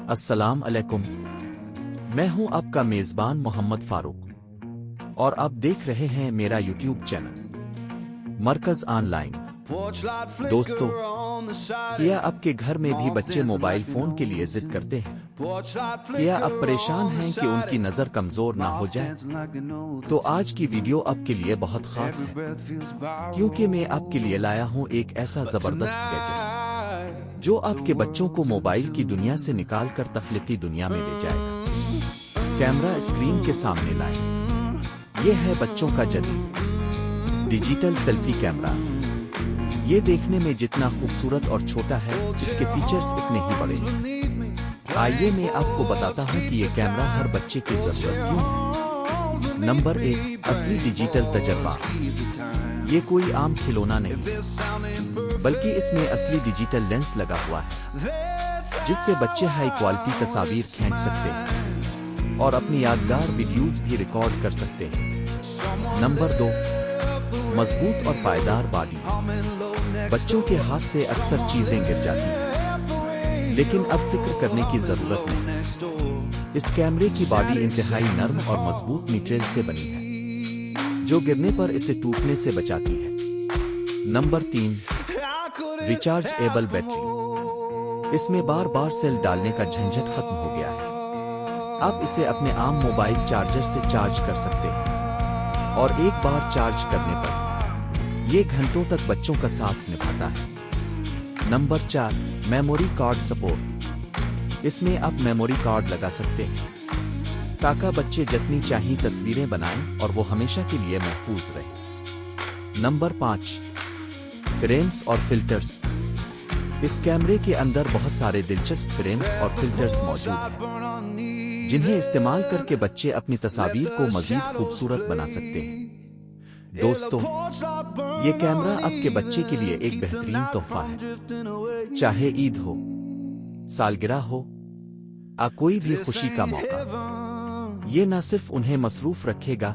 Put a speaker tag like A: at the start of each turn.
A: السلام علیکم، میں ہوں آپ کا میزبان محمد فاروق اور آپ دیکھ رہے ہیں میرا یوٹیوب چینل مرکز آن لائن۔ دوستو، کیا آپ کے گھر میں بھی بچے موبائل فون کے لیے ضد کرتے ہیں؟ کیا آپ پریشان ہیں کہ ان کی نظر کمزور نہ ہو جائے؟ تو آج کی ویڈیو آپ کے لیے بہت خاص ہے، کیونکہ میں آپ کے لیے لایا ہوں ایک ایسا زبردست گیجٹ جو آپ کے بچوں کو موبائل کی دنیا سے نکال کر تخلیقی دنیا میں لے جائے گا۔ کیمرہ اسکرین کے سامنے لائیں۔ یہ ہے بچوں کا جدید ڈیجیٹل سیلفی کیمرہ۔ یہ دیکھنے میں جتنا خوبصورت اور چھوٹا ہے، اس کے فیچرز اتنے ہی بڑے ہیں۔ آئیے میں آپ کو بتاتا ہوں کہ یہ کیمرہ ہر بچے کی ضرورت کیوں ہے۔ نمبر 1، اصلی ڈیجیٹل تجربہ۔ یہ کوئی عام کھلونا نہیں، بلکہ اس میں اصلی ڈیجیٹل لینس لگا ہوا ہے، جس سے بچے ہائی کوالٹی تصاویر کھینچ سکتے ہیں اور اپنی یادگار ویڈیوز بھی ریکارڈ کر سکتے ہیں۔ نمبر 2، مضبوط اور پائیدار باڈی۔ بچوں کے ہاتھ سے اکثر چیزیں گر جاتی ہیں، لیکن اب فکر کرنے کی ضرورت نہیں۔ اس کیمرے کی باڈی انتہائی نرم اور مضبوط میٹیریل سے بنی ہے، جو گرنے پر اسے ٹوٹنے سے بچاتی ہے۔ Number 3، rechargeable battery. اس میں بار بار سیل ڈالنے کا جھنجھٹ ختم ہو گیا ہے۔ آپ اسے اپنے عام موبائل چارجر سے چارج کر سکتے ہیں، اور ایک بار چارج کرنے پر یہ گھنٹوں تک بچوں کا ساتھ نبھاتا ہے۔ Number 4، memory card support. اس میں آپ میموری کارڈ لگا سکتے ہیں تاکہ بچے جتنی چاہیں تصویریں بنائیں اور وہ ہمیشہ کے لیے محفوظ رہیں۔ نمبر 5، فریمز اور فلٹرز۔ اس کیمرے کے اندر بہت سارے دلچسپ فریمز اور فلٹرز موجود ہیں، جنہیں استعمال کر کے بچے اپنی تصاویر کو مزید خوبصورت بنا سکتے ہیں۔ دوستو، یہ کیمرہ آپ کے بچے کے لیے ایک بہترین تحفہ ہے، چاہے عید ہو، سالگرہ ہو یا کوئی بھی خوشی کا موقع۔ یہ نہ صرف انہیں مصروف رکھے گا